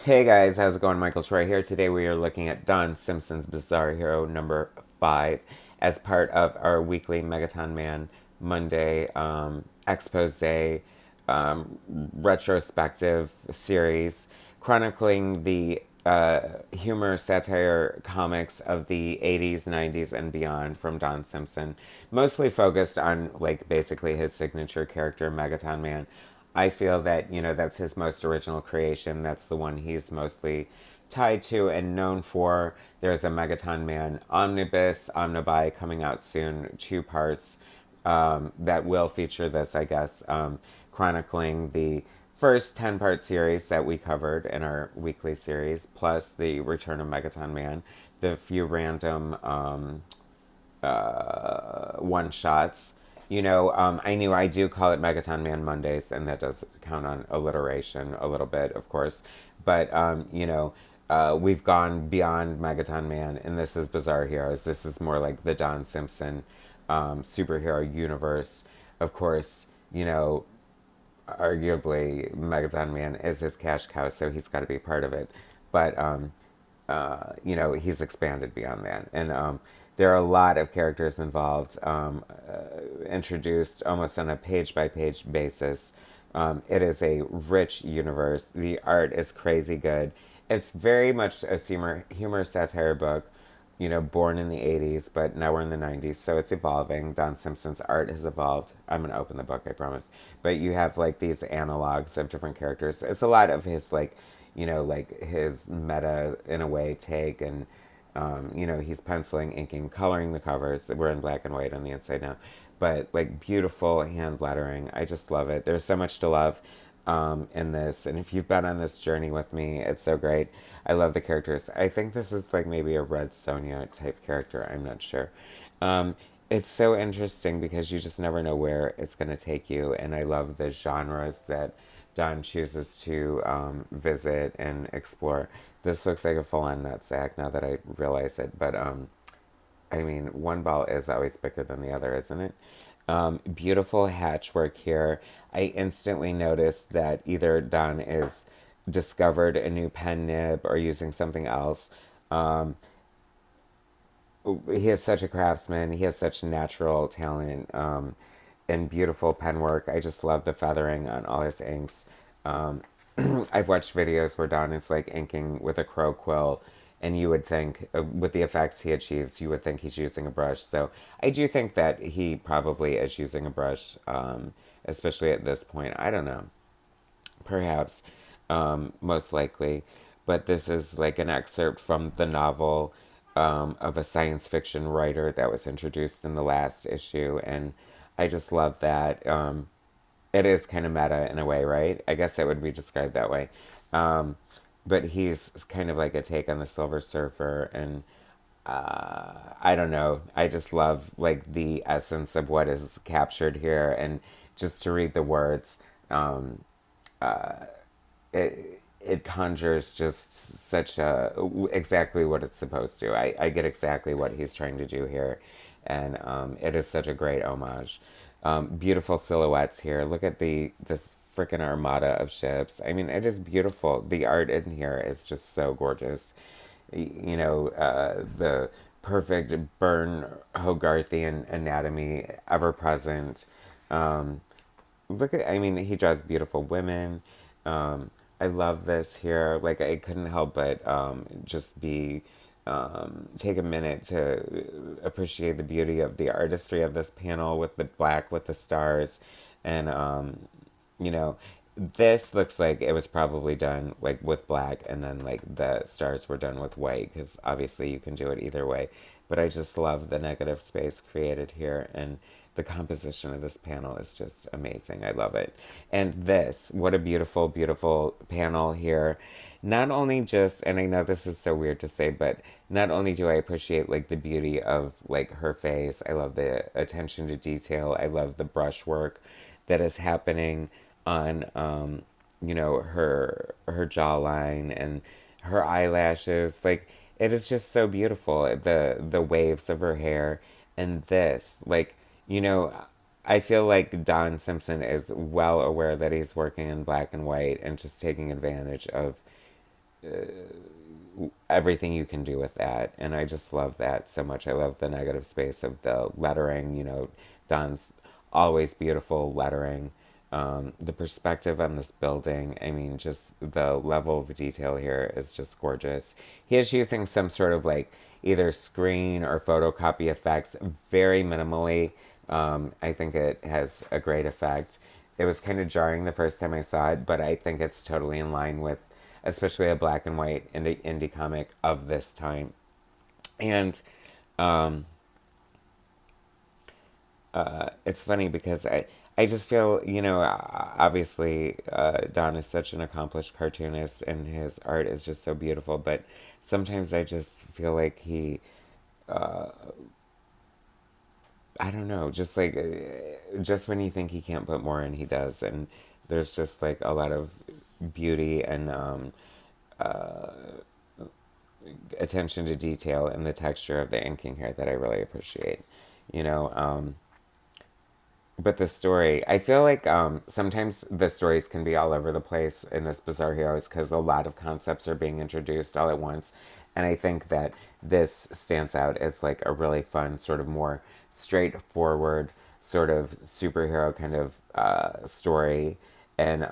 Hey guys, how's it going? Michael Troy here. Today we are looking at Don Simpson's Bizarre Hero number 5 as part of our weekly Megaton Man Monday expose retrospective series chronicling the humor satire comics of the 80s, 90s, and beyond from Don Simpson, mostly focused on like basically his signature character, Megaton Man. I feel that, that's his most original creation. That's the one he's mostly tied to and known for. There's a Megaton Man omnibus, omnibuy coming out soon, 2 parts that will feature this, I guess, chronicling the first 10-part series that we covered in our weekly series, plus the return of Megaton Man, the few random one shots. I knew I do call it Megaton Man Mondays, and that does count on alliteration a little bit, of course. But, we've gone beyond Megaton Man, and this is Bizarre Heroes. This is more like the Don Simpson superhero universe. Of course, arguably Megaton Man is his cash cow, so he's got to be part of it. But he's expanded beyond that, and there are a lot of characters involved, introduced almost on a page by page basis. It is a rich universe. The art is crazy good. It's very much a humor satire book, born in the 80s, but now we're in the 90s, so it's evolving. Don Simpson's art has evolved. I'm going to open the book, I promise. But you have like these analogs of different characters. It's a lot of his like, like his meta in a way take, and he's penciling, inking, coloring the covers. We're in black and white on the inside now, but like beautiful hand lettering. I just love it. There's so much to love in this, and if you've been on this journey with me, it's so great. I love the characters. I think this is like maybe a Red Sonja type character. I'm not sure. It's so interesting because you just never know where it's going to take you, and I love the genres that Don chooses to visit and explore. This looks like a full-on nutsack now that I realize it, but I mean, one ball is always bigger than the other, isn't it? Beautiful hatchwork here. I instantly noticed that either Don is discovered a new pen nib or using something else. Um, he is such a craftsman. He has such natural talent and beautiful pen work. I just love the feathering on all his inks. Um, I've watched videos where Don is like inking with a crow quill, and you would think, with the effects he achieves, you would think he's using a brush. So I do think that he probably is using a brush, especially at this point. I don't know, perhaps, most likely. But this is like an excerpt from the novel of a science fiction writer that was introduced in the last issue, and I just love that. It is kind of meta in a way, right? I guess it would be described that way. Um, but he's kind of like a take on the Silver Surfer, and I don't know. I just love like the essence of what is captured here, and just to read the words, it conjures just such a exactly what it's supposed to. I get exactly what he's trying to do here, and it is such a great homage. Beautiful silhouettes here. Look at this freaking armada of ships. I mean, it is beautiful. The art in here is just so gorgeous. The perfect Byrne Hogarthian anatomy ever present. Look at, I mean, he draws beautiful women. I love this here. Like, I couldn't help but just be take a minute to appreciate the beauty of the artistry of this panel with the black with the stars, and you know this looks like it was probably done like with black, and then like the stars were done with white, because obviously you can do it either way. But I just love the negative space created here, and the composition of this panel is just amazing. I love it. And this, what a beautiful, beautiful panel here. Not only just, and I know this is so weird to say, but not only do I appreciate like the beauty of like her face, I love the attention to detail. I love the brushwork that is happening on her jawline and her eyelashes. Like, it is just so beautiful, the waves of her hair. And this, like, you know I feel like Don Simpson is well aware that he's working in black and white and just taking advantage of everything you can do with that. And I just love that so much. I love the negative space of the lettering, Don's always beautiful lettering. The perspective on this building, I mean, just the level of detail here is just gorgeous. He is using some sort of like either screen or photocopy effects very minimally. I think it has a great effect. It was kind of jarring the first time I saw it, but I think it's totally in line with, especially a black and white indie comic of this time. And it's funny because I just feel, obviously, Don is such an accomplished cartoonist and his art is just so beautiful, but sometimes I just feel like I don't know, just like, just when you think he can't put more in, he does. And there's just like a lot of beauty and attention to detail in the texture of the inking here that I really appreciate. You know, but the story, I feel like sometimes the stories can be all over the place in this Bizarre Heroes because a lot of concepts are being introduced all at once. And I think that this stands out as like a really fun, sort of more straightforward, sort of superhero kind of story. And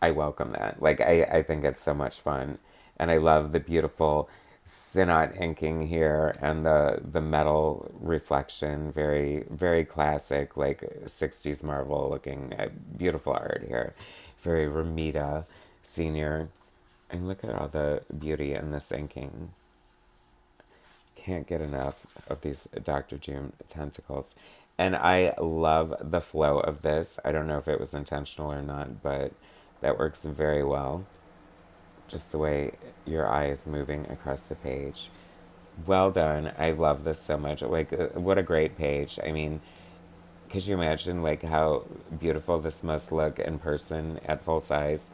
I welcome that. Like, I think it's so much fun. And I love the beautiful Synod inking here and the metal reflection. Very, very classic, like 60s Marvel looking beautiful art here. Very Ramita Senior. And look at all the beauty in this inking. Can't get enough of these Dr. Doom tentacles. And I love the flow of this. I don't know if it was intentional or not, but that works very well. Just the way your eye is moving across the page. Well done. I love this so much. Like, what a great page. I mean, could you imagine, like, how beautiful this must look in person at full size?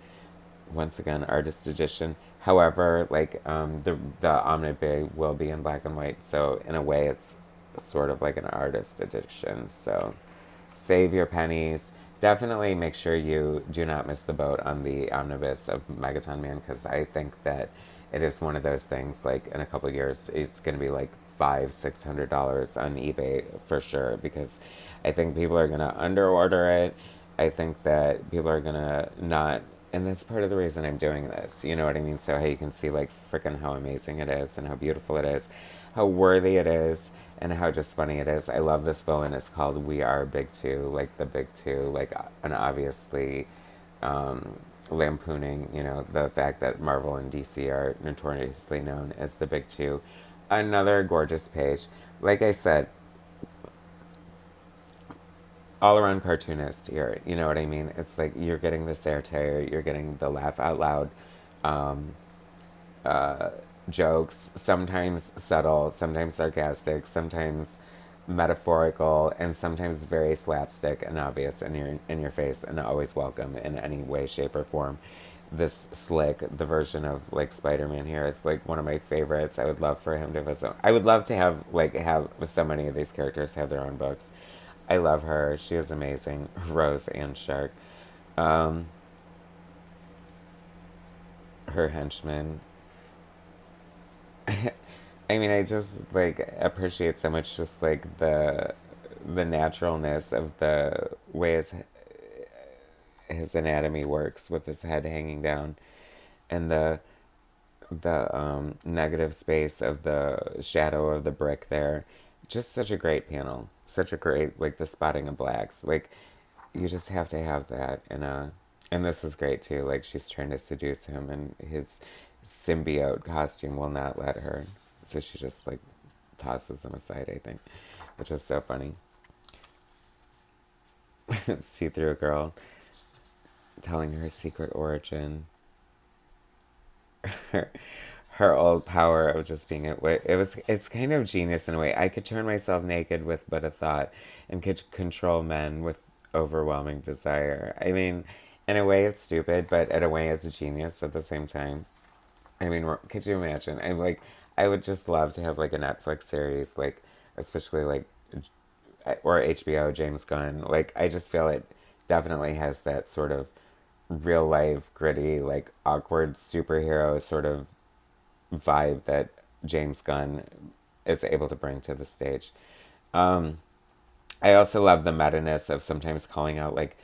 Once again, artist edition. However, like, the omnibus will be in black and white, so in a way, it's sort of like an artist edition. So, save your pennies. Definitely make sure you do not miss the boat on the omnibus of Megaton Man because I think that it is one of those things. Like in a couple of years, it's going to be like $500-600 on eBay for sure because I think people are going to underorder it. I think that people are going to not, and that's part of the reason I'm doing this. You know what I mean? So hey, you can see like freaking how amazing it is and how beautiful it is, how worthy it is, and how just funny it is. I love this villain. It's called We Are Big Two, like the Big Two, like and obviously lampooning, the fact that Marvel and DC are notoriously known as the Big Two. Another gorgeous page. Like I said, all around cartoonist here. You know what I mean? It's like you're getting the satire, you're getting the laugh out loud jokes, sometimes subtle, sometimes sarcastic, sometimes metaphorical, and sometimes very slapstick and obvious in your face, and always welcome in any way, shape, or form. This Slick, the version of like Spider-Man here, is like one of my favorites. I would love for him to have his own. I would love to have so many of these characters have their own books. I love her. She is amazing. Rose and Shark. Um, her henchman. I mean, I just like appreciate so much just like the naturalness of the way his anatomy works with his head hanging down, and the negative space of the shadow of the brick there. Just such a great panel. Such a great like the spotting of blacks. Like you just have to have that and this is great too. Like she's trying to seduce him and his symbiote costume will not let her. So she just like tosses him aside, I think. Which is so funny. See-through girl telling her secret origin. her, her old power of just being it's kind of genius in a way. I could turn myself naked with but a thought and could control men with overwhelming desire. I mean, in a way it's stupid, but in a way it's genius at the same time. I mean, could you imagine? I would just love to have like a Netflix series, like especially like or HBO James Gunn. Like I just feel it definitely has that sort of real life, gritty, like awkward superhero sort of vibe that James Gunn is able to bring to the stage. I also love the meta-ness of sometimes calling out like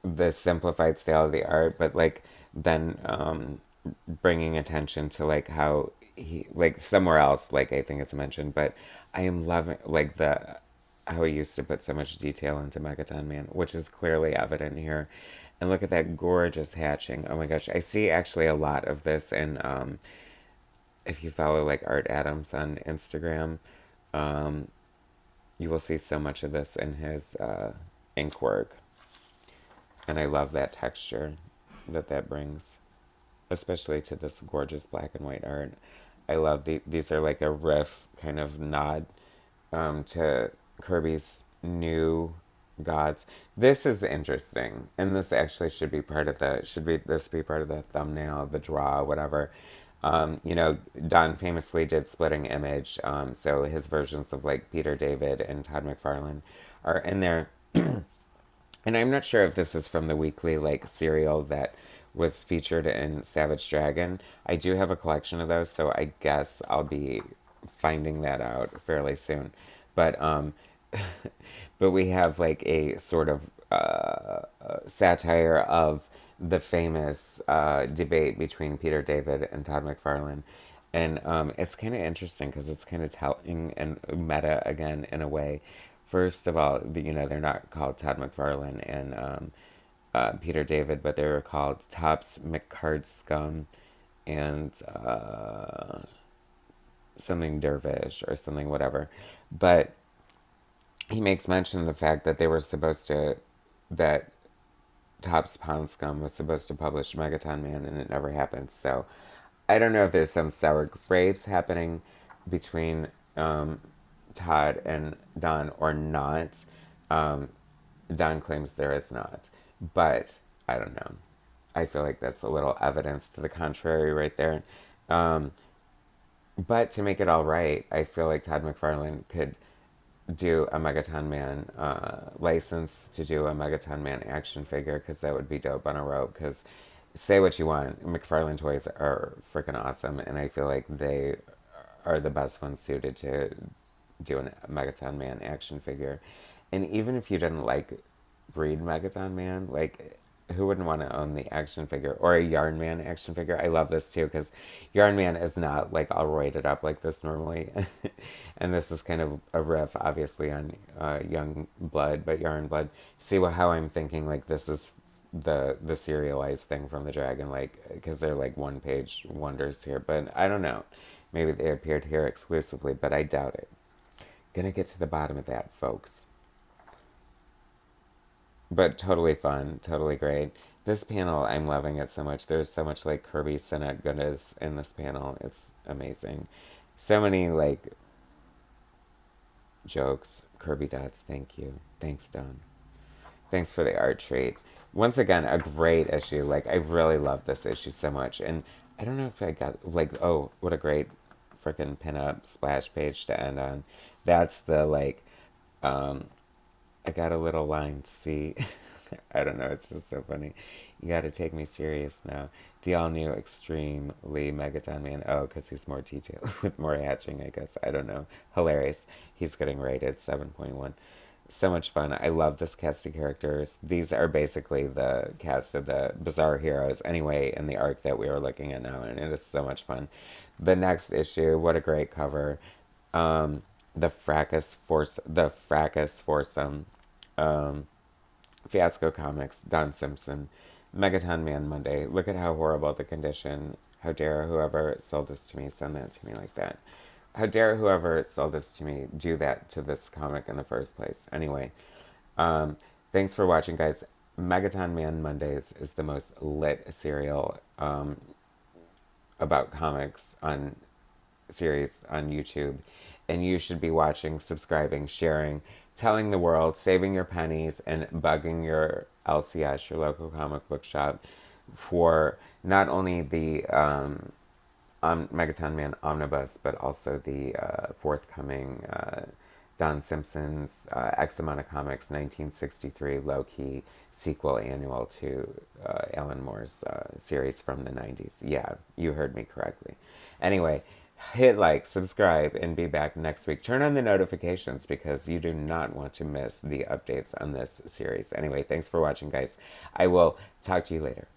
the simplified style of the art, but like then bringing attention to like how he like somewhere else, like I think it's mentioned, but I am loving like the how he used to put so much detail into Megaton Man, which is clearly evident here. And look at that gorgeous hatching. Oh my gosh, I see actually a lot of this in if you follow like Art Adams on Instagram, you will see so much of this in his ink work. And I love that texture that that brings, especially to this gorgeous black and white art. I love these are like a riff kind of nod to Kirby's new gods. This is interesting, and this actually should be part of the should be this be part of the thumbnail, the draw, whatever. You know, Don famously did Splitting Image, so his versions of like Peter David and Todd McFarlane are in there. And I'm not sure if this is from the weekly like serial that was featured in Savage Dragon. I do have a collection of those, so I guess I'll be finding that out fairly soon. But but we have like a sort of satire of the famous debate between Peter David and Todd McFarlane. And it's kind of interesting because it's kind of telling and meta again in a way. First of all, you know, they're not called Todd McFarlane and Peter David, but they were called Tops McCard Scum and something Dervish or something, whatever. But he makes mention of the fact that they were supposed to, that Topps Pound Scum was supposed to publish Megaton Man and it never happened. So I don't know if there's some sour grapes happening between Todd and Don or not. Don claims there is not. But I don't know. I feel like that's a little evidence to the contrary right there. Um, but to make it all right, I feel like Todd McFarlane could do a Megaton Man license to do a Megaton Man action figure because that would be dope on a rope. Because say what you want, McFarlane toys are freaking awesome, and I feel like they are the best ones suited to do a Megaton Man action figure. And even if you didn't like breed Megaton Man, like who wouldn't want to own the action figure or a Yarn Man action figure? I love this too because Yarn Man is not like all roided up like this normally, and this is kind of a riff, obviously on Young Blood, but Yarn Blood. See how I'm thinking like this is the serialized thing from the Dragon, like because they're like one page wonders here, but I don't know. Maybe they appeared here exclusively, but I doubt it. Gonna get to the bottom of that, folks. But totally fun, totally great. This panel, I'm loving it so much. There's so much like Kirby Sinnott goodness in this panel. It's amazing. So many like jokes. Kirby dots, thank you. Thanks, Don. Thanks for the art treat. Once again, a great issue. Like I really love this issue so much. And I don't know if I got like, oh, what a great freaking pinup splash page to end on. That's the like I got a little line, see? I don't know, it's just so funny. You gotta take me serious now. The all new extremely Megaton Man. Oh, because he's more detailed with more hatching, I guess. I don't know. Hilarious. He's getting rated 7.1. So much fun. I love this cast of characters. These are basically the cast of the Bizarre Heroes, anyway, in the arc that we are looking at now, and it is so much fun. The next issue, what a great cover. The Fracas Foursome, Fiasco Comics, Don Simpson, Megaton Man Monday. Look at how horrible the condition. How dare whoever sold this to me send that to me like that. How dare whoever sold this to me do that to this comic in the first place. Anyway, thanks for watching, guys. Megaton Man Mondays is the most lit serial about comics on series on YouTube. And you should be watching, subscribing, sharing, telling the world, saving your pennies, and bugging your LCS, your local comic book shop, for not only the Megaton Man Omnibus, but also the forthcoming Don Simpson's X amount of comics, 1963, low-key sequel annual to Alan Moore's series from the 90s. Yeah, you heard me correctly. Anyway, hit like, subscribe, and be back next week. Turn on the notifications because you do not want to miss the updates on this series. Anyway, thanks for watching, guys. I will talk to you later.